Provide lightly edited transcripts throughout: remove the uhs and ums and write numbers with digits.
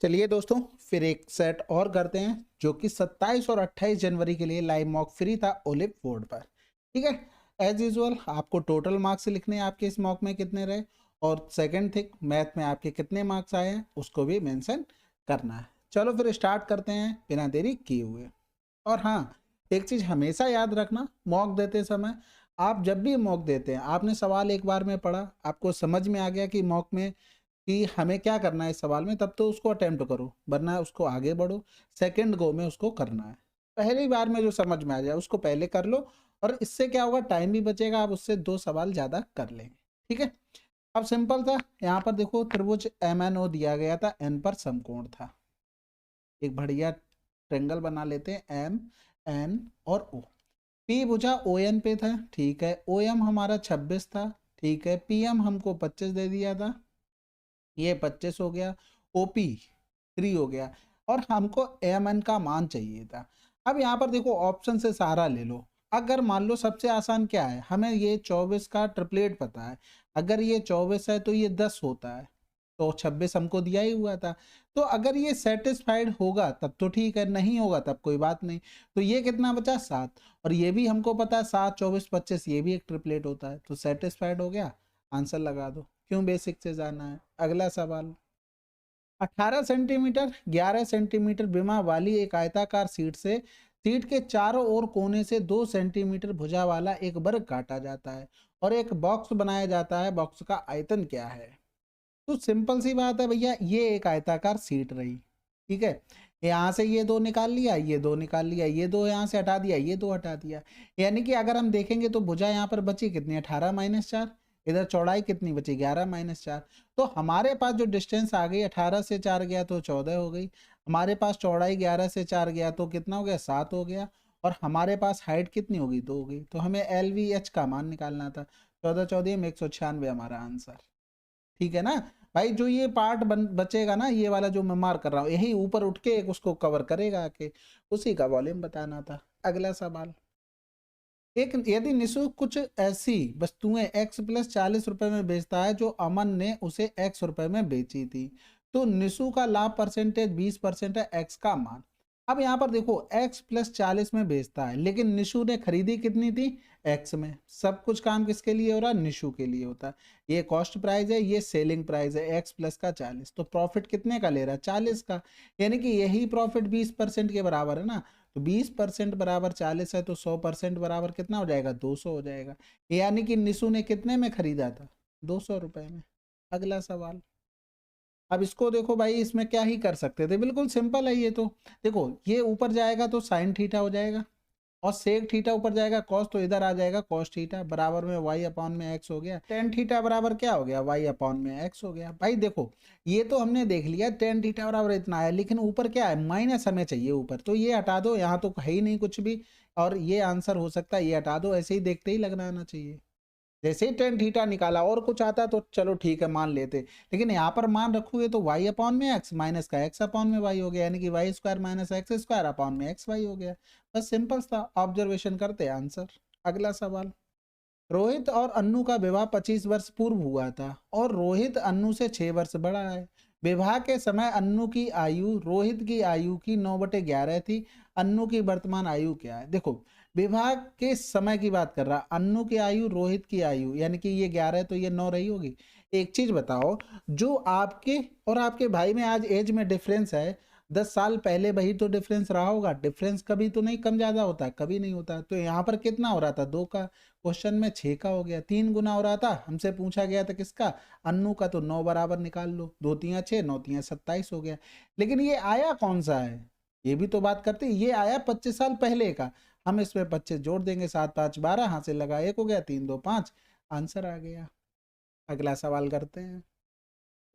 चलिए दोस्तों, फिर एक सेट और करते हैं जो कि 27 और 28 जनवरी के लिए लाइव मॉक फ्री था ओलिव बोर्ड पर। ठीक है, एज यूजुअल आपको टोटल मार्क्स लिखने हैं आपके इस मॉक में कितने रहे, और सेकंड थिंग मैथ में आपके कितने मार्क्स आए हैं उसको भी मेंशन करना है। चलो फिर स्टार्ट करते हैं बिना देरी किए हुए। और हाँ, एक चीज़ हमेशा याद रखना, मॉक देते समय आप जब भी मॉक देते हैं, आपने सवाल एक बार में पढ़ा, आपको समझ में आ गया कि मॉक में कि हमें क्या करना है इस सवाल में, तब तो उसको अटेम्प्ट करो, वरना उसको आगे बढ़ो, सेकंड गो में उसको करना है। पहली बार में जो समझ में आ जाए उसको पहले कर लो, और इससे क्या होगा, टाइम भी बचेगा, आप उससे 2 सवाल ज़्यादा कर लेंगे। ठीक है, अब सिंपल था, यहाँ पर देखो त्रिभुज MNO दिया गया था, एन पर समकोण था। एक बढ़िया ट्रेंगल बना लेते हैं MN और O। P भुजा ON पे था, ठीक है, OM हमारा 26 था, ठीक है, PM हमको 25 दे दिया था, ये 25 हो गया, ओपी 3 हो गया, और हमको एम का मान चाहिए था। अब यहाँ पर देखो ऑप्शन से सहारा ले लो। अगर मान लो सबसे आसान क्या है, हमें ये 24 का ट्रिपलेट पता है, अगर ये 24 है तो ये 10 होता है, तो 26 हमको दिया ही हुआ था। तो अगर ये सेटिस्फाइड होगा तब तो ठीक है, नहीं होगा तब कोई बात नहीं। तो ये कितना बचा, 7, और ये भी हमको पता है 7, 24, 25 ये भी एक ट्रिपलेट होता है, तो सेटिस्फाइड हो गया, आंसर लगा दो। क्यों बेसिक से जाना है। अगला सवाल, 18 सेंटीमीटर 11 सेंटीमीटर विमा वाली एक आयताकार सीट से सीट के चारों ओर कोने से 2 सेंटीमीटर भुजा वाला एक वर्ग काटा जाता है और एक बॉक्स बनाया जाता है, बॉक्स का आयतन क्या है। तो सिंपल सी बात है भैया, ये एक आयताकार सीट रही, ठीक है, यहाँ से ये 2 निकाल लिया, ये 2 निकाल लिया, ये 2 यहाँ से हटा दिया, ये 2 हटा दिया, यानी कि अगर हम देखेंगे तो भुजा यहाँ पर बची कितनी, 18 माइनस 4, इधर चौड़ाई कितनी बची, 11 माइनस 4। तो हमारे पास जो डिस्टेंस आ गई, 18 से 4 गया तो 14 हो गई, हमारे पास चौड़ाई 11 से 4 गया तो कितना हो गया, 7 हो गया, और हमारे पास हाइट कितनी होगी, 2 हो गई। तो हमें LVH का मान निकालना था, 14 14 में 196 हमारा आंसर। ठीक है ना भाई, जो ये पार्ट बचेगा ना, ये वाला जो मैं मार कर रहा हूँ, यही ऊपर उठ के एक उसको कवर करेगा आके, उसी का वॉल्यूम बताना था। अगला सवाल, एक यदि निशु कुछ ऐसी वस्तुएं x+40 रुपए में बेचता है जो अमन ने उसे x रुपए में बेची थी, तो निशु का लाभ परसेंटेज 20% है, x का मान। अब यहाँ पर देखो x+40 में बेचता है, लेकिन निशु ने खरीदी कितनी थी, x में। सब कुछ काम किसके लिए हो रहा है, निशु के लिए होता है। ये कॉस्ट प्राइस है, ये सेलिंग प्राइस है, x प्लस का 40, तो प्रॉफिट कितने का ले रहा है, 40 का, यानी कि यही प्रॉफिट 20% के बराबर है ना। तो 20% बराबर 40 है, तो 100% बराबर कितना हो जाएगा, 200 हो जाएगा, यानी कि निशु ने कितने में खरीदा था, 200 रुपए में। अगला सवाल, अब इसको देखो भाई, इसमें क्या ही कर सकते थे, बिल्कुल सिंपल है ये तो। देखो ये ऊपर जाएगा तो साइन थीटा हो जाएगा, और सेक थीटा ऊपर जाएगा कॉस, तो इधर आ जाएगा कॉस थीटा, बराबर में वाई अपॉन में एक्स हो गया, टेन थीटा बराबर क्या हो गया, वाई अपॉन में एक्स हो गया। भाई देखो ये तो हमने देख लिया, टेन थीटा बराबर इतना है, लेकिन ऊपर क्या है, माइनस हमें चाहिए ऊपर, तो ये हटा दो, यहाँ तो है ही नहीं कुछ भी, और ये आंसर हो सकता है, ये हटा दो, ऐसे ही देखते ही लगना आना चाहिए। जैसे ही टेन थीटा निकाला, और कुछ आता तो चलो ठीक है मान लेते, लेकिन यहाँ पर मान रखोगे तो वाई अपॉन में एक्स माइनस का एक्स अपॉन में वाई हो गया, यानी कि Y square minus X square upon में एक्स वाई हो गया। बस सिंपल था, ऑब्जर्वेशन करते आंसर। अगला सवाल, रोहित और अन्नू का विवाह 25 वर्ष पूर्व हुआ था और रोहित अन्नू से 6 वर्ष बड़ा है। विवाह के समय अन्नू की आयु रोहित की आयु की 9/11 थी। अन्नू की वर्तमान आयु क्या है। देखो विवाह के समय की बात कर रहा, अन्नू की आयु रोहित की आयु, यानी कि ये 11 है तो ये 9 रही होगी। एक चीज बताओ, जो आपके और आपके भाई में आज एज में डिफरेंस है, 10 साल पहले वही तो डिफरेंस रहा होगा, डिफरेंस कभी तो नहीं कम ज्यादा होता है, कभी नहीं होता। तो यहाँ पर कितना हो रहा था, 2 का, क्वेश्चन में 6 का हो गया, 3 गुना हो रहा था, हमसे पूछा गया था किसका, अन्नू का, तो 9 बराबर निकाल लो, 2 तियां 6, 9 तियां 27 हो गया। लेकिन ये आया कौन सा है, ये भी तो बात करते हैं, ये आया 25 साल पहले का, हम इसमें 25 जोड़ देंगे, 7 5 12, हाथ से लगा 1 हो गया, 3 2 5, आंसर आ गया। अगला सवाल करते हैं,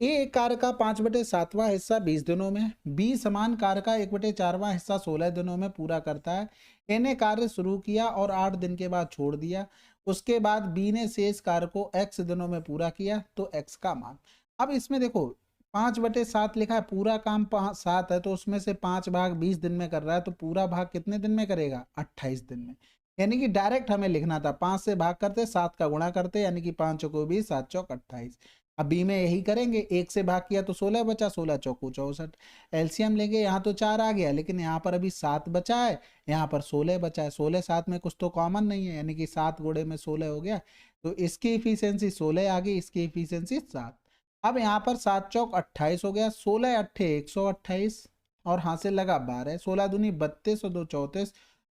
ए एक कार्य का 5/7वां हिस्सा 20 दिनों में, बी समान कार्य का 1/4वां हिस्सा 16 दिनों में पूरा करता है। ए ने कार्य शुरू किया और 8 दिन के बाद छोड़ दिया, उसके बाद बी ने शेष कार्य को x दिनों में पूरा किया, तो x का मान। अब इसमें देखो 5/7 लिखा है, पूरा काम 7 है, तो उसमें से 5 भाग 20 दिन में कर रहा है, तो पूरा भाग कितने दिन में करेगा, 28 दिन में। यानी कि डायरेक्ट हमें लिखना था, 5 से भाग करते, 7 का गुणा करते, यानी कि 5 को 20, 7 चौक 28। अब बी में यही करेंगे, 1 से भाग किया तो 16 बचा, 16 चौकू 64, एलसीएम लेंगे, यहाँ तो 4 आ गया लेकिन यहाँ पर अभी 7 बचा है, यहाँ पर 16 बचा है, 16 7 में कुछ तो कॉमन नहीं है, यानी कि 7 गुणे में 16 हो गया, तो इसकी इफिशियंसी 16 आ गई, इसकी इफिशियंसी 7। अब यहाँ पर 7 चौक 28 हो गया, 16 अट्ठे 128 और हासिल लगा 12, 16 दूनी 32 और 2 34,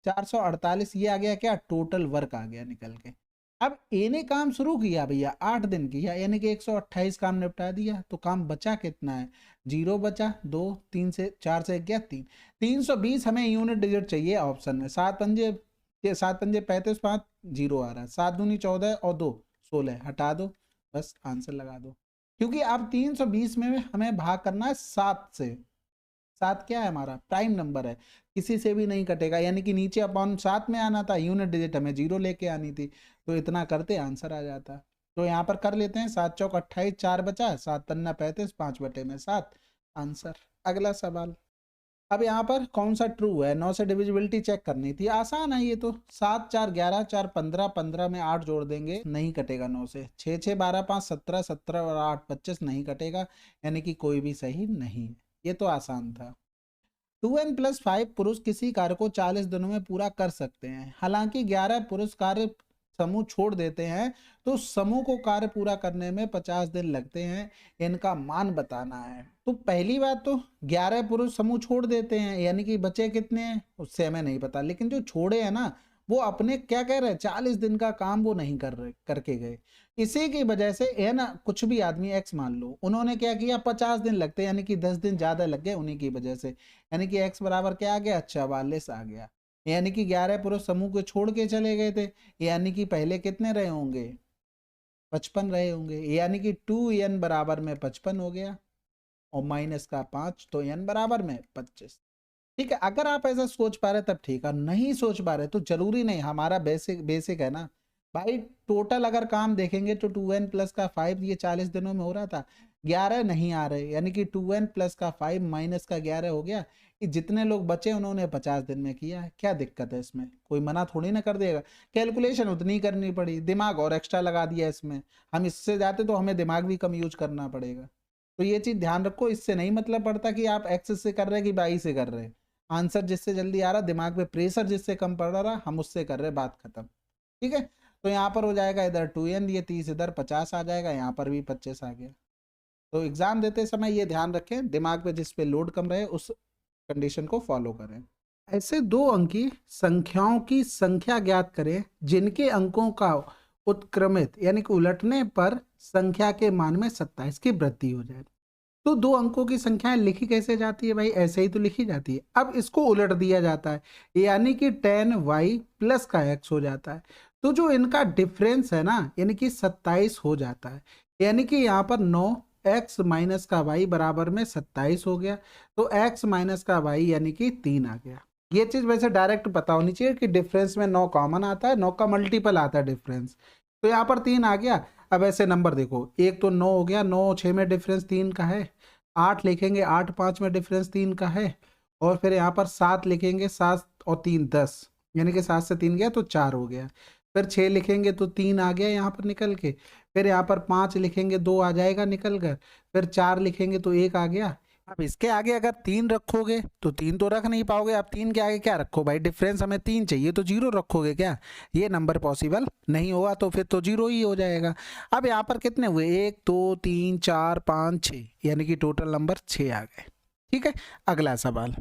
448, ये आ गया क्या, टोटल वर्क आ गया निकल के। अब ए ने काम शुरू किया भैया, 8 दिन किया, यानी कि 128 काम निपटा दिया, तो काम बचा कितना है, 0 बचा, 2 3 से 4 से गया 3, 320 हमें यूनिट डिजिट चाहिए ऑप्शन में, 7 पंजे 35 5 0 आ रहा है, 7 दूनी 14 और 2 16, हटा दो, बस आंसर लगा दो, क्योंकि अब 320 में हमें भाग करना है 7 से, 7 क्या है हमारा प्राइम नंबर है, किसी से भी नहीं कटेगा, यानी कि नीचे अपॉन 7 में आना था, यूनिट डिजिट हमें 0 लेके आनी थी, तो इतना करते आंसर आ जाता। तो यहाँ पर कर लेते हैं, 7 चौक 28, 4 बचा, 7 पन्ना 35, 5 बटे में 7, आंसर। अगला सवाल, अब यहाँ पर कौन सा ट्रू है, 9 से डिविजिबिलिटी चेक करनी थी, आसान है ये तो, 7 4 11, 4 15, 15 में 8 जोड़ देंगे, नहीं कटेगा 9 से, 6 6 12 5 17, 17 और 8 25, नहीं कटेगा, यानी कि कोई भी सही नहीं, ये तो आसान था। 2n+5 पुरुष किसी कार्य को 40 दिनों में पूरा कर सकते हैं, हालांकि 11 पुरुष कार्य समूह छोड़ देते हैं, तो समूह को कार्य पूरा करने में 50 दिन लगते हैं, इनका मान बताना है। तो पहली बात तो 11 पुरुष समूह छोड़ देते हैं, यानी कि बचे कितने हैं उससे हमें नहीं पता, लेकिन जो छोड़े हैं ना वो अपने क्या कह रहे हैं, 40 दिन का काम वो नहीं कर रहे, करके गए, इसी की वजह से है ना, कुछ भी आदमी एक्स मान लो, उन्होंने क्या किया 50 दिन लगते, यानी कि 10 दिन ज्यादा लग गए उन्हीं की वजह से, यानी कि एक्स बराबर क्या आ गया, 44 आ गया, यानी कि 11 पुरुष समूह को छोड़ के चले गए थे, यानी कि पहले कितने रहे होंगे, 55 रहे होंगे, यानी कि 2n बराबर में 55 हो गया, और माइनस का 5, तो n बराबर में 25। ठीक है, अगर आप ऐसा सोच पा रहे तब ठीक है, नहीं सोच पा रहे तो जरूरी नहीं, हमारा बेसिक है ना भाई, टोटल अगर काम देखेंगे तो 2n+5 ये 40 दिनों में हो रहा था, 11 नहीं आ रहे, यानी कि 2n+5 माइनस का 11 हो गया, कि जितने लोग बचे उन्होंने 50 दिन में किया है, क्या दिक्कत है इसमें, कोई मना थोड़ी ना कर देगा, कैलकुलेशन उतनी करनी पड़ी, दिमाग और एक्स्ट्रा लगा दिया इसमें, हम इससे जाते तो हमें दिमाग भी कम यूज करना पड़ेगा, तो ये चीज ध्यान रखो, इससे नहीं मतलब पड़ता कि आप एक्स से कर रहे हैं कि बाई से कर रहे हैं, आंसर जिससे जल्दी आ रहा, दिमाग पे प्रेशर जिससे कम पड़ रहा, हम उससे कर रहे, बात खत्म। ठीक है, तो यहाँ पर हो जाएगा इधर 2n, ये 30 इधर 50 आ जाएगा, यहाँ पर भी 25 आ गया। तो एग्जाम देते समय ये ध्यान रखें, दिमाग पे जिस पे लोड कम रहे उस कंडीशन को फॉलो करें। ऐसे 2 अंकी संख्याओं की संख्या ज्ञात करें जिनके अंकों का उत्क्रमित यानी कि उलटने पर संख्या के मान में 27 की वृद्धि हो जाए। तो 2 अंकों की संख्याएं लिखी कैसे जाती है भाई, ऐसे ही तो लिखी जाती है, अब इसको उलट दिया जाता है, यानी कि tan y प्लस का x हो जाता है, तो जो इनका डिफरेंस है ना, यानी कि 27 हो जाता है, यानी कि यहाँ पर 9x माइनस का y बराबर में 27 हो गया, तो x माइनस का y यानी कि 3 आ गया। ये चीज वैसे डायरेक्ट पता होनी चाहिए कि डिफरेंस में 9 कॉमन आता है, 9 का मल्टीपल आता है डिफरेंस, तो यहाँ पर 3 आ गया। अब ऐसे नंबर देखो, एक तो 9 हो गया, 9 6 में डिफरेंस 3 का है, 8 लिखेंगे 8 5 में डिफरेंस 3 का है, और फिर यहाँ पर 7 लिखेंगे, 7 और 3 10, यानी कि 7 से 3 गया तो 4 हो गया, फिर 6 लिखेंगे तो 3 आ गया यहाँ पर निकल के, फिर यहाँ पर 5 लिखेंगे 2 आ जाएगा निकल कर, फिर 4 लिखेंगे तो 1 आ गया। अब इसके आगे अगर 3 रखोगे तो 3 तो रख नहीं पाओगे, अब 3 के आगे क्या रखो भाई, डिफरेंस हमें 3 चाहिए तो 0 रखोगे क्या, ये नंबर पॉसिबल नहीं होगा, तो फिर तो 0 ही हो जाएगा। अब यहाँ पर कितने हुए, 1 2 3 4 5 6, यानी कि टोटल नंबर 6 आ गए। ठीक है, अगला सवाल,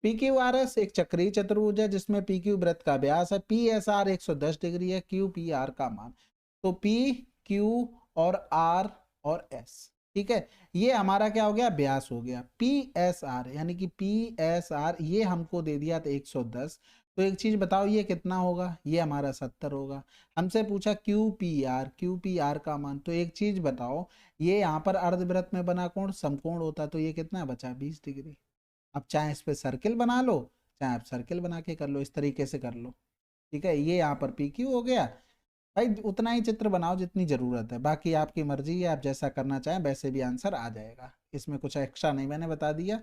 PQRS एक चक्रीय चतुर्भुज है जिसमें PQ वृत्त का व्यास है, PSR 110 डिग्री है, QPR का मान, तो PQ और R और S, ठीक है, ये हमारा क्या हो गया, व्यास हो गया, PSR यानी कि PSR ये हमको दे दिया था 110, तो एक चीज बताओ ये कितना होगा, ये हमारा 70 होगा, हमसे पूछा QPR का मान, तो एक चीज बताओ, ये यहाँ पर अर्धवृत्त में बना कोण समकोण होता, तो ये कितना बचा 20 डिग्री। अब चाहे इस पे सर्किल बना लो, चाहे आप सर्किल बना के कर लो, इस तरीके से कर लो। ठीक है, ये यहाँ पर PQ हो गया भाई, उतना ही चित्र बनाओ जितनी जरूरत है, बाकी आपकी मर्जी है, आप जैसा करना चाहें वैसे भी आंसर आ जाएगा, इसमें कुछ एक्स्ट्रा नहीं मैंने बता दिया।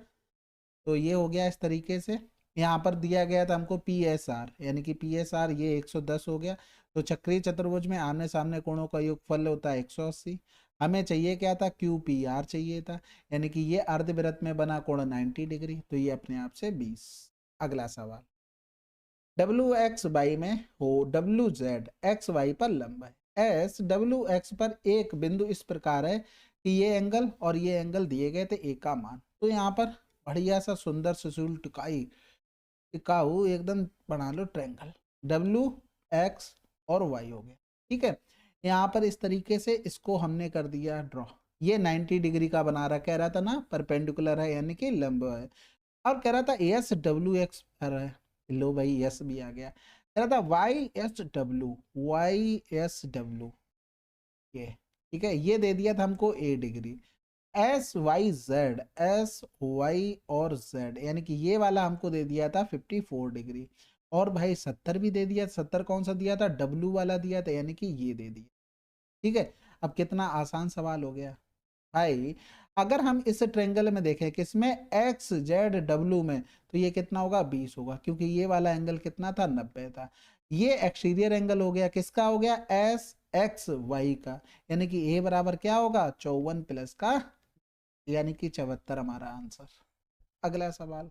तो ये हो गया इस तरीके से, यहाँ पर दिया गया था हमको PSR, यानी कि PSR ये 110 हो गया, तो चक्रीय चतुर्भुज में आमने सामने कोणों का योगफल होता है 180, हमें चाहिए क्या था, क्यू पी आर चाहिए था, यानी कि ये अर्धवृत्त में बना कोण 90 डिग्री, तो ये अपने आप से 20। अगला सवाल, डब्ल्यू एक्स वाई में हो डब्ल्यू जेड एक्स वाई पर लंब है एस, डब्ल्यू एक्स पर एक बिंदु इस प्रकार है कि ये एंगल और ये एंगल दिए गए थे, ए का मान। तो यहाँ पर बढ़िया सा सुंदर सुशील टिकाई टिकाऊ एकदम बना लो ट्रायंगल, डब्ल्यू एक्स और वाई हो गया। ठीक है, यहाँ पर इस तरीके से इसको हमने कर दिया ड्रॉ। ये 90 डिग्री का बना रहा, कह रहा था ना परपेंडिकुलर है यानी कि लंब है। और कह रहा था एस डब्ल्यू एक्स है, लो भाई एस भी आ गया। कह रहा था वाई एस डब्ल्यू ये, ठीक है, ये दे दिया था हमको ए डिग्री। एस वाई और जेड यानी कि ये वाला हमको दे दिया था 54 डिग्री। और भाई 70 भी दे दिया, 70 कौन सा दिया था, डब्लू वाला दिया था, यानी कि ये दे दिया। ठीक है, अब कितना आसान सवाल हो गया भाई। अगर हम इस ट्रेंगल में देखें किसमें, एक्स जेड डब्लू में, तो ये कितना होगा, 20 होगा, क्योंकि ये वाला एंगल कितना था, 90 था। ये एक्सटीरियर एंगल हो गया, किसका हो गया, एस एक्स वाई का, यानी कि ए बराबर क्या होगा, 54 प्लस का, यानी कि 74 हमारा आंसर। अगला सवाल,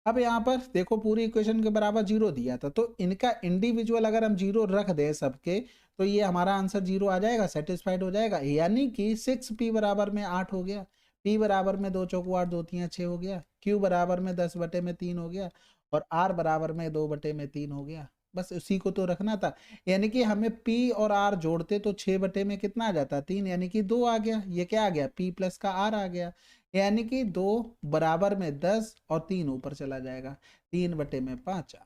अब यहाँ पर देखो पूरी इक्वेशन के बराबर जीरो दिया था, तो इनका इंडिविजुअल अगर हम जीरो रख दें सबके, तो ये हमारा आंसर जीरो आ जाएगा, सेटिस्फाइड हो जाएगा। यानी कि 6p बराबर में 8 हो गया, p बराबर में 2 चौको 8 2 3 6 हो गया, q बराबर में 10/3 हो गया, और r बराबर में 2/3 हो गया। बस उसी को तो रखना था। यानी कि हमें p और r जोड़ते तो 6 में कितना आ जाता, 3, यानी कि 2 आ गया। ये क्या आ गया, p प्लस का r आ गया, यानी कि 2 बराबर में 10 और 3 ऊपर चला जाएगा, 3/5।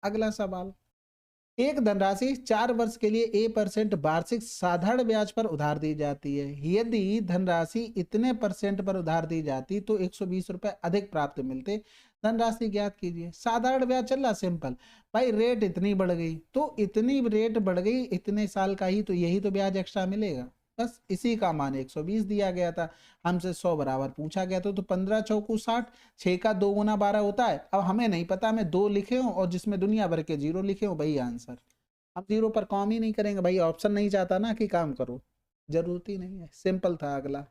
अगला सवाल, एक धनराशि 4 वर्ष के लिए A% वार्षिक साधारण ब्याज पर उधार दी जाती है। यदि धनराशि इतने परसेंट पर उधार दी जाती तो 120 रुपए अधिक प्राप्त मिलते। धनराशि ज्ञात कीजिए। साधारण ब्याज चल रहा, सिंपल भाई, रेट इतनी बढ़ गई तो इतनी रेट बढ़ गई, इतने साल का ही तो यही तो ब्याज एक्स्ट्रा मिलेगा। बस इसी का मान 120 दिया गया था, हमसे 100 बराबर पूछा गया था, तो 15 चौकू 60, 6 का 2 गुना 12 होता है। अब हमें नहीं पता, हमें 2 लिखे हो और जिसमें दुनिया भर के जीरो लिखे हो, वही आंसर। हम जीरो पर काम ही नहीं करेंगे भाई, ऑप्शन नहीं चाहता ना कि काम करो, जरूरत ही नहीं है, सिंपल था। अगला,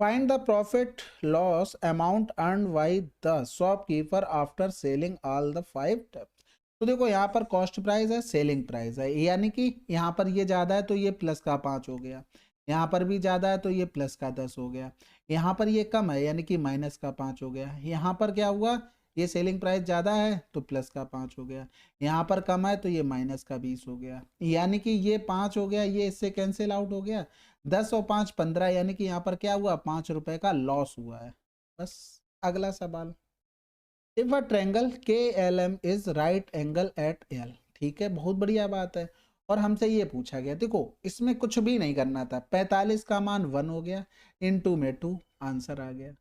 find the profit loss amount earn by the shopkeeper after selling all the 5 tapes. तो देखो यहाँ पर कॉस्ट प्राइस है, सेलिंग प्राइस है, यानी कि यहाँ पर ये ज्यादा है तो ये प्लस का 5 हो गया, यहाँ पर भी ज्यादा है तो ये प्लस का 10 हो गया, यहाँ पर ये कम है यानी कि माइनस का 5 हो गया, यहाँ पर क्या हुआ, ये सेलिंग प्राइस ज्यादा है तो प्लस का 5 हो गया, यहाँ पर कम है तो ये माइनस का 20 हो गया, यानी कि ये 5 हो गया, ये इससे कैंसिल आउट हो गया, 10 और 5 15, यानी कि यहाँ पर क्या हुआ, 5 रुपए का लॉस हुआ है। बस। अगला सवाल, if a triangle K L M is right angle at L, ठीक है, बहुत बढ़िया बात है। और हमसे ये पूछा गया, देखो इसमें कुछ भी नहीं करना था, 45 का मान 1 हो गया, इनटू में 2, आंसर आ गया।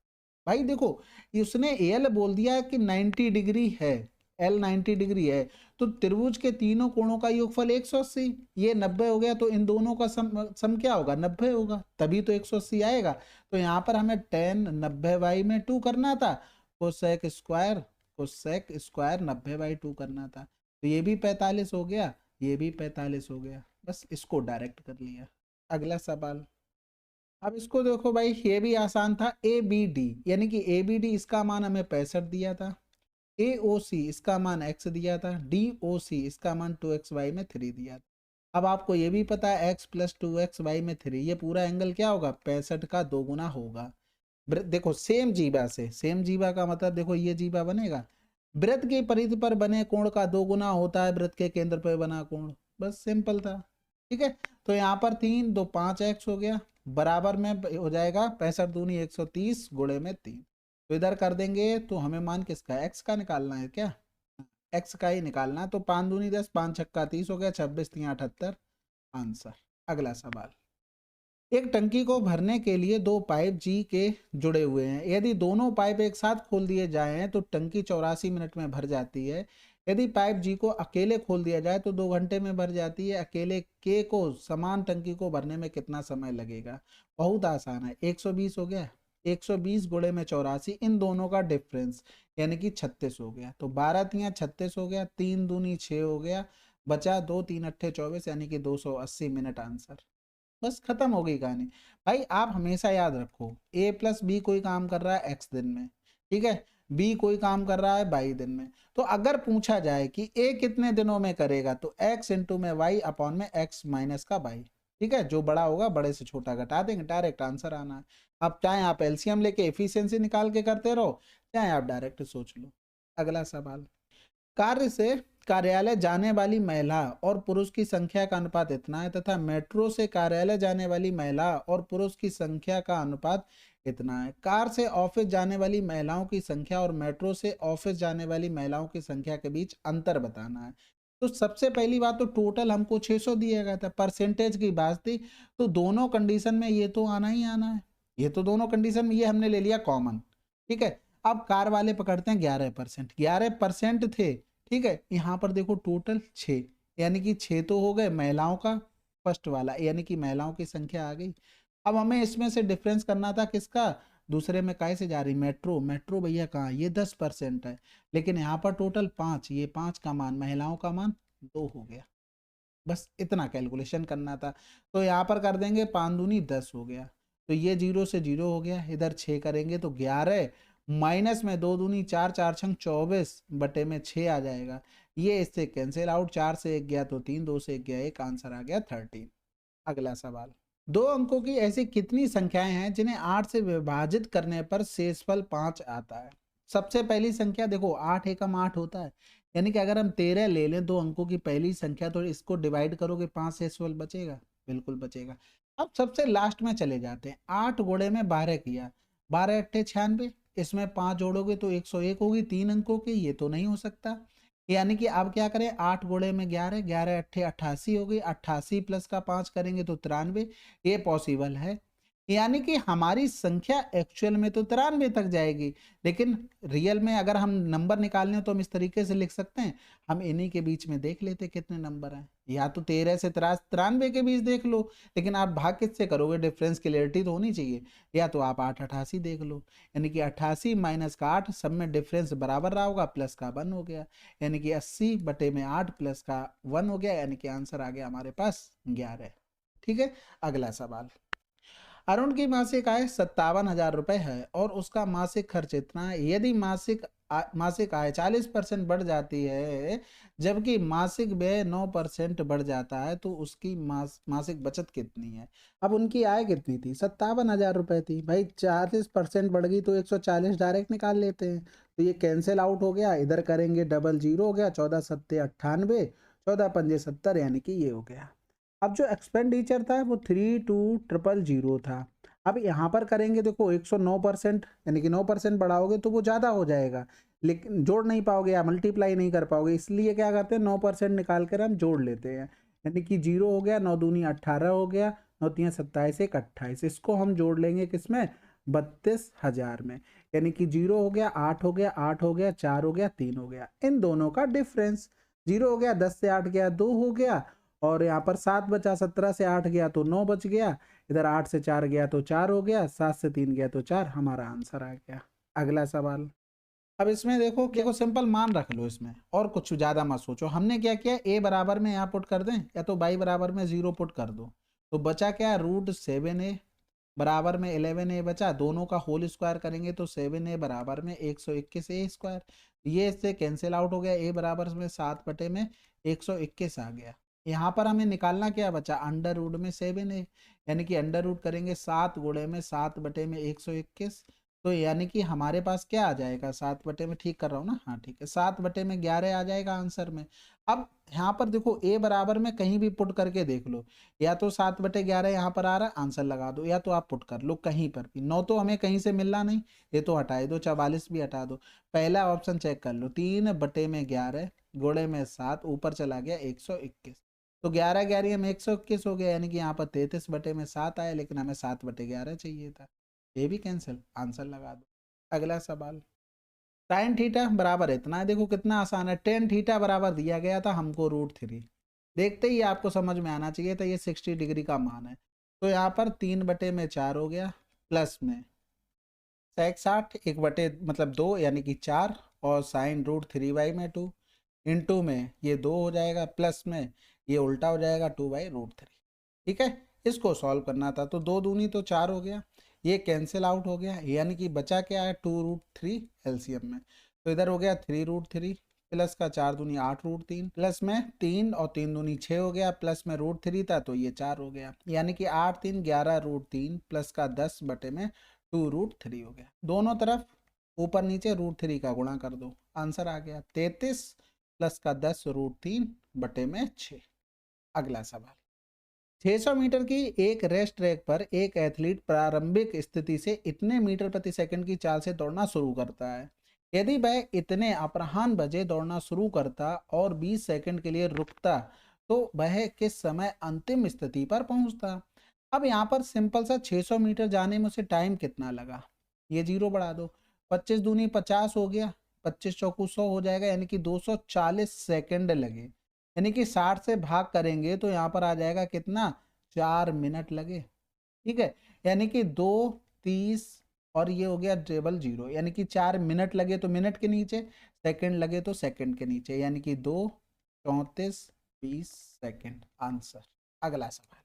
भाई देखो, उसने एल बोल दिया कि 90 डिग्री है, एल 90 डिग्री है, तो त्रिभुज के तीनों कोणों का योगफल 180, ये 90 हो गया, तो इन दोनों का सम क्या होगा, 90 होगा, तभी तो 180 आएगा। तो यहाँ पर हमें 10 90/2 करना था, कोसेक स्क्वायर 90/2 करना था, तो ये भी 45 हो गया, ये भी 45 हो गया, बस इसको डायरेक्ट कर लिया। अगला सवाल, अब इसको देखो भाई, ये भी आसान था, ए बी डी, यानी कि ए बी डी इसका मान हमें 65 दिया था, ए ओ सी इसका मान x दिया था, डी ओ सी इसका मान 2xy में 3 दिया था। अब आपको ये भी पता है x प्लस 2xy में 3, ये पूरा एंगल क्या होगा, 65 का 2 गुना होगा। देखो सेम जीवा से, सेम जीवा का मतलब देखो ये जीवा बनेगा, वृत्त की परिधि पर बने कोण का 2 गुना होता है वृत्त के केंद्र पर बना कोण। बस सिंपल था। ठीक है, तो यहाँ पर 3 2 5x हो गया, बराबर में हो जाएगा 65 दूनी 130 गुणे में 3, तो इधर कर देंगे तो हमें मान किसका, x का निकालना है क्या, x का ही निकालना है, तो 5 दूनी 10 5 छक्का 30 हो गया, 26 3 78 आंसर। अगला सवाल, एक टंकी को भरने के लिए दो पाइप जी के जुड़े हुए हैं, यदि दोनों पाइप एक साथ खोल दिए जाएं तो टंकी 84 मिनट में भर जाती है। यदि पाइप जी को अकेले खोल दिया जाए तो 2 घंटे में भर जाती है। अकेले के को समान टंकी को भरने में कितना समय लगेगा। बहुत आसान है, 120 हो गया, 120 गुणे में 84, इन दोनों का डिफरेंस यानी कि 36 हो गया, तो 12 तिया 36 हो गया, 3 दूनी 6 हो गया, बचा 2 3 अट्ठे 24, यानी कि 280 मिनट आंसर। बस खत्म हो गई कहानी। भाई आप हमेशा याद रखो, ए प्लस बी कोई काम कर रहा है एक्स दिन में, ठीक है, बी कोई काम कर रहा है वाई दिन में। तो अगर पूछा जाए कि ए कितने दिनों में करेगा, तो एक्स इंटू में वाई अपॉन में एक्स माइनस का वाई, ठीक है, जो बड़ा होगा बड़े से छोटा घटा देंगे, डायरेक्ट आंसर आना है। अब चाहे आप एलसीएम लेके एफिशिएंसी निकाल के करते रहो, चाहे आप डायरेक्ट सोच लो। अगला सवाल, कार्य से कार्यालय जाने वाली महिला और पुरुष की संख्या का अनुपात इतना है, तथा मेट्रो से कार्यालय जाने वाली महिला और पुरुष की संख्या का अनुपात इतना है। कार से ऑफिस जाने वाली महिलाओं की संख्या और मेट्रो से ऑफिस जाने वाली महिलाओं की संख्या के बीच अंतर बताना है। तो सबसे पहली बात तो टोटल हमको 600 दिया गया था, परसेंटेज की बात थी, तो दोनों कंडीशन में ये तो आना ही आना है। ये तो दोनों कंडीशन में ये हमने ले लिया कॉमन, ठीक है। अब कार वाले पकड़ते हैं 11%, 11% थे, ठीक है। यहाँ पर देखो टोटल 6, यानी कि 6 तो हो गए महिलाओं का, फर्स्ट वाला यानी कि महिलाओं की संख्या आ गई। अब हमें इसमें से डिफरेंस करना था किसका, दूसरे में काय से जा रही, मेट्रो, मेट्रो भैया कहाँ, ये 10% है, लेकिन यहाँ पर टोटल 5, ये 5 का मान, महिलाओं का मान 2 हो गया। बस इतना कैलकुलेशन करना था। तो यहाँ पर कर देंगे 5 दूनी 10 हो गया, तो ये 0 से 0 हो गया, इधर 6 करेंगे तो 11, माइनस में 2 दूनी 4, 4 छंग 24 बटे में 6 आ जाएगा। ये इससे कैंसिल आउट, 4 से 1 गया तो 3, 2 से 1 गया 1, आंसर आ गया 13। अगला सवाल, 2 अंकों की ऐसी कितनी संख्याएं हैं जिन्हें 8 से विभाजित करने पर शेषफल 5 आता है। सबसे पहली संख्या देखो, 8 एकम 8 होता है, यानी कि अगर हम 13 ले लें 2 अंकों की पहली संख्या, तो इसको डिवाइड करोगे 5 शेषफल बचेगा, बिल्कुल बचेगा। अब सबसे लास्ट में चले जाते हैं, 8 गुणे में 12 किया, 12 अट्ठे 96, इसमें 5 जोड़ोगे तो 101 होगी 3 अंकों की, ये तो नहीं हो सकता। यानी कि अब क्या करें, 8 गुणे में 11, 11 अट्ठे 88 हो गई, 88 प्लस का 5 करेंगे तो 93, ये पॉसिबल है। यानी कि हमारी संख्या एक्चुअल में तो 93 तक जाएगी, लेकिन रियल में अगर हम नंबर निकालने हो तो हम इस तरीके से लिख सकते हैं, हम इन्हीं के बीच में देख लेते कितने नंबर हैं, या तो 13 से 93 के बीच देख लो, लेकिन आप भाग किससे करोगे, डिफरेंस क्लियरिटी तो होनी चाहिए, या तो आप 8 88 देख लो, यानी कि 88 माइनस का 8, सब में डिफरेंस बराबर रहा होगा, प्लस का 1 हो गया, यानी कि 80 बटे में 8 प्लस का 1 हो गया, यानी कि आंसर आ गया हमारे पास 11। ठीक है। अगला सवाल, अरुण की मासिक आय 57,000 रुपए है और उसका मासिक खर्च इतना है। यदि मासिक आय 40% बढ़ जाती है, जबकि मासिक व्यय 9% बढ़ जाता है, तो उसकी मासिक बचत कितनी है। अब उनकी आय कितनी थी, 57,000 रुपए थी, भाई 40% बढ़ गई तो 140 डायरेक्ट निकाल लेते हैं, तो ये कैंसिल आउट हो गया, इधर करेंगे डबल 0 हो गया, 14 सत्ते 98, 14 पंजे 70, यानी कि ये हो गया। अब जो एक्सपेंडिचर था वो 32,000 था। अब यहाँ पर करेंगे देखो 109%, यानी कि 9% बढ़ाओगे तो वो ज़्यादा हो जाएगा, लेकिन जोड़ नहीं पाओगे या मल्टीप्लाई नहीं कर पाओगे, इसलिए क्या करते हैं 9% निकाल कर हम जोड़ लेते हैं, यानी कि 0 हो गया, 9 दूनी 18 हो गया, 9 तियाँ 27, 1 28, इसको हम जोड़ लेंगे किसमें, 32,000 में, यानी कि 0 हो गया, 8 हो गया, 8 हो गया, 4 हो गया, 3 हो गया, इन दोनों का डिफरेंस 0 हो गया, 10 से 8 गया 2 हो गया, और यहाँ पर 7 बचा, 17 से 8 गया तो 9 बच गया, इधर 8 से 4 गया तो 4 हो गया, 7 से 3 गया तो 4, हमारा आंसर आ गया। अगला सवाल, अब इसमें देखो सिंपल मान रख लो इसमें, और कुछ ज़्यादा मत सोचो। हमने क्या किया, ए बराबर में यहाँ पुट कर दें, या तो बाई बराबर में 0 पुट कर दो, तो बचा क्या, √7a बराबर में 11a बचा, दोनों का होल स्क्वायर करेंगे तो 7a बराबर में 121a स्क्वायर, ये इससे कैंसिल आउट हो गया, ए बराबर में 7 बटे में 121 आ गया। यहाँ पर हमें निकालना क्या बचा, अंडर रूट में 7a, यानी कि अंडर रूट करेंगे 7 गुणे में 7 बटे में 121, तो यानी कि हमारे पास क्या आ जाएगा, 7 बटे में, ठीक कर रहा हूँ ना, हाँ ठीक है, 7 बटे में 11 आ जाएगा आंसर में। अब यहाँ पर देखो ए बराबर में कहीं भी पुट करके देख लो, या तो 7 बटे 11 यहाँ पर आ रहा है, आंसर लगा दो, या तो आप पुट कर लो कहीं पर भी, 9 तो हमें कहीं से मिलना नहीं, ये तो हटाए दो, 44 भी हटा दो, पहला ऑप्शन चेक कर लो, 3 बटे में 11 गुणे में 7, ऊपर चला गया 121, तो 11 11 में 121 हो गया, यानी कि यहाँ पर 33 बटे में 7 आया, लेकिन हमें 7 बटे 11 चाहिए था, ये भी कैंसिल, आंसर लगा दो। अगला सवाल, साइन थीटा बराबर इतना है, देखो कितना आसान है, टेन थीटा बराबर दिया गया था हमको √3, देखते ही आपको समझ में आना चाहिए था ये 60 डिग्री का मान है, तो यहाँ पर 3 बटे में 4 हो गया, प्लस में सेक 60 1 बटे मतलब 2, यानी कि 4, और साइन √3/2, इंटू में ये 2 हो जाएगा, प्लस में ये उल्टा हो जाएगा 2/√3, ठीक है। इसको सॉल्व करना था। तो 2 दूनी तो 4 हो गया, ये कैंसिल आउट हो गया, यानी कि बचा क्या है 2√3 एलसीएम में। तो इधर हो गया 3√3 प्लस का 4 दूनी 8√3 प्लस में 3 और 3 दूनी 6 हो गया, प्लस में √3 था तो ये 4 हो गया, यानी कि 8 3 11√3 प्लस का 10 बटे में 2√3 हो गया। दोनों तरफ ऊपर नीचे √3 का गुणा कर दो, आंसर आ गया 33 प्लस का 10√3 बटे में 6। अगला सवाल, 600 मीटर की एक रेस ट्रैक पर एक एथलीट प्रारंभिक स्थिति से इतने मीटर प्रति सेकंड की चाल से दौड़ना शुरू करता है। यदि वह इतने अपराह्न बजे दौड़ना शुरू करता और 20 सेकंड के लिए रुकता तो वह किस समय अंतिम स्थिति पर पहुंचता। अब यहाँ पर सिंपल सा 600 मीटर जाने में उसे टाइम कितना लगा, ये जीरो बढ़ा दो, 25 दूनी 50 हो गया, 25 चौकू 100 हो जाएगा, यानी कि 240 सेकंड लगे, यानी कि 60 से भाग करेंगे तो यहाँ पर आ जाएगा कितना 4 मिनट लगे। ठीक है, यानी कि 2:30 और ये हो गया डबल जीरो, यानी कि 4 मिनट लगे तो मिनट के नीचे, सेकंड लगे तो सेकंड के नीचे, यानी कि 2:34 सेकंड आंसर। अगला सवाल,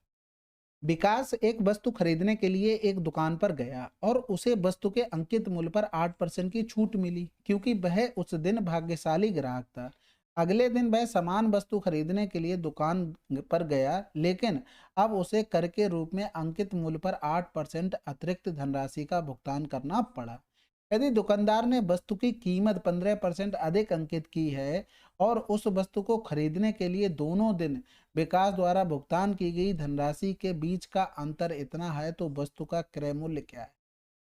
विकास एक वस्तु खरीदने के लिए एक दुकान पर गया और उसे वस्तु के अंकित मूल्य पर 8% की छूट मिली क्योंकि वह उस दिन भाग्यशाली ग्राहक था। अगले दिन वह समान वस्तु खरीदने के लिए दुकान पर गया, लेकिन अब उसे कर के रूप में अंकित मूल्य पर 8% अतिरिक्त धनराशि का भुगतान करना पड़ा। यदि दुकानदार ने वस्तु की कीमत 15% अधिक अंकित की है और उस वस्तु को खरीदने के लिए दोनों दिन विकास द्वारा भुगतान की गई धनराशि के बीच का अंतर इतना है, तो वस्तु का क्रय मूल्य क्या है।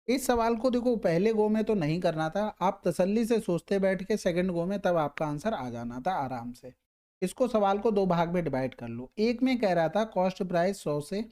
इस सवाल को देखो पहले गो में तो नहीं करना था, आप तसल्ली से सोचते बैठ के सेकंड गो में, तब आपका आंसर आ जाना था आराम से। इसको सवाल को 2 भाग में डिवाइड कर लो। एक में कह रहा था कॉस्ट प्राइस 100 से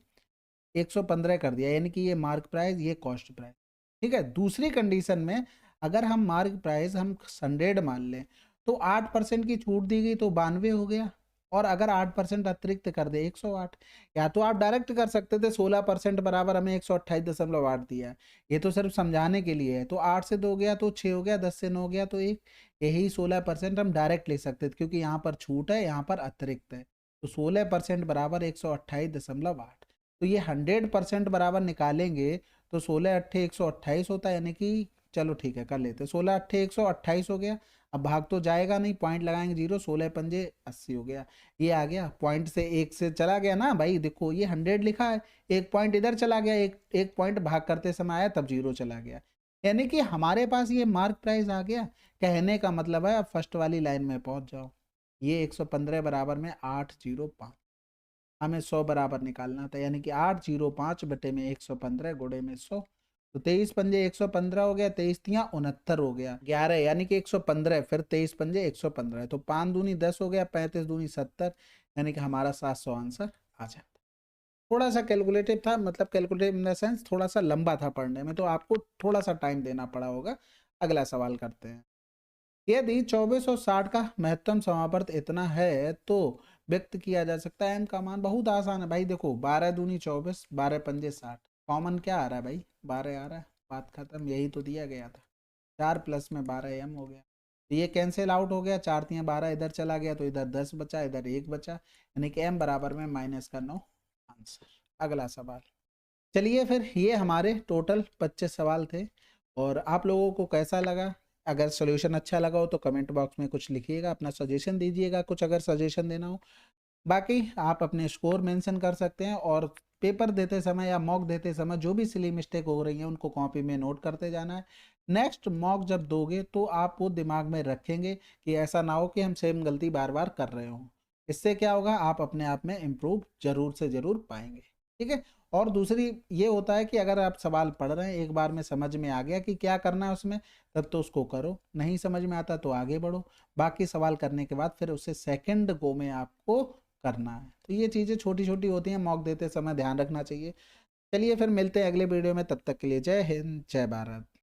115 कर दिया, यानी कि ये मार्क प्राइस, ये कॉस्ट प्राइस। ठीक है, दूसरी कंडीशन में अगर हम मार्क प्राइस हम 100 मान लें तो 8% की छूट दी गई तो 92 हो गया, और अगर 8% अतिरिक्त कर दे 108। या तो आप डायरेक्ट कर सकते थे 16% बराबर हमें 128.8 दिया है, ये तो सिर्फ समझाने के लिए है। तो 8 से 2 गया तो 6 हो गया, 10 से 9 गया तो 1, यही 16% हम डायरेक्ट ले सकते थे क्योंकि यहाँ पर छूट है, यहाँ पर अतिरिक्त है। तो 16% बराबर 128.8। तो ये 100% बराबर निकालेंगे तो 16 अट्ठे 128 होता है, यानी कि चलो ठीक है कर लेते, 16 अट्ठे 128 हो गया। अब भाग तो जाएगा नहीं, पॉइंट लगाएंगे 0, 16 पंजे 80 हो गया, ये आ गया पॉइंट से 1 से चला गया ना भाई, देखो ये 100 लिखा है, एक पॉइंट इधर चला गया, एक पॉइंट भाग करते समय आया तब 0 चला गया, यानी कि हमारे पास ये मार्क प्राइस आ गया। कहने का मतलब है अब फर्स्ट वाली लाइन में पहुंच जाओ, ये 115 बराबर में 805, हमें 100 बराबर निकालना था, यानी कि 805 बटे में 115 गुणे में 100, तो 23 पंजे 115 हो गया, 23 तियां 69 हो गया, 11 यानी कि 115, फिर 23 पंजे 115, तो 5 दूनी 10 हो गया, 35 दूनी 70, यानी कि हमारा 700 आंसर आ जाता। थोड़ा सा कैलकुलेटिव था, मतलब कैलकुलेटिव इन द सेंस थोड़ा सा लंबा था पढ़ने में, तो आपको थोड़ा सा टाइम देना पड़ा होगा। अगला सवाल करते हैं, यदि 24 और 60 का महत्तम समावर्त इतना है तो व्यक्त किया जा सकता है m का मान। बहुत आसान है भाई, देखो 12 दूनी 24, 12 पंजे 60, कॉमन क्या आ रहा है भाई 12 आ रहा है, बात खत्म, यही तो दिया गया था। 4 प्लस में 12 m हो गया, तो ये कैंसिल आउट हो गया, 4 तियां 12 इधर चला गया तो इधर 10 बचा, इधर 1 बचा, यानी कि m बराबर में -9 आंसर। अगला सवाल, चलिए फिर ये हमारे टोटल 25 सवाल थे, और आप लोगों को कैसा लगा, अगर सॉल्यूशन अच्छा लगा हो तो कमेंट बॉक्स में कुछ लिखिएगा, अपना सजेशन दीजिएगा, कुछ अगर सजेशन देना हो। बाकी आप अपने स्कोर मेंशन कर सकते हैं, और पेपर देते समय या मॉक देते समय जो भी सिली मिस्टेक हो रही है उनको कॉपी में नोट करते जाना है। नेक्स्ट मॉक जब दोगे तो आप वो दिमाग में रखेंगे कि ऐसा ना हो कि हम सेम गलती बार बार कर रहे हों। इससे क्या होगा, आप अपने आप में इम्प्रूव जरूर से जरूर पाएंगे। ठीक है, और दूसरी ये होता है कि अगर आप सवाल पढ़ रहे हैं, एक बार में समझ में आ गया कि क्या करना है उसमें, तब तो उसको करो, नहीं समझ में आता तो आगे बढ़ो। बाकी सवाल करने के बाद फिर उसे सेकंड गो में आपको करना है। तो ये चीज़ें छोटी छोटी होती हैं, मॉक देते समय ध्यान रखना चाहिए। चलिए फिर मिलते हैं अगले वीडियो में, तब तक के लिए जय हिंद जय भारत।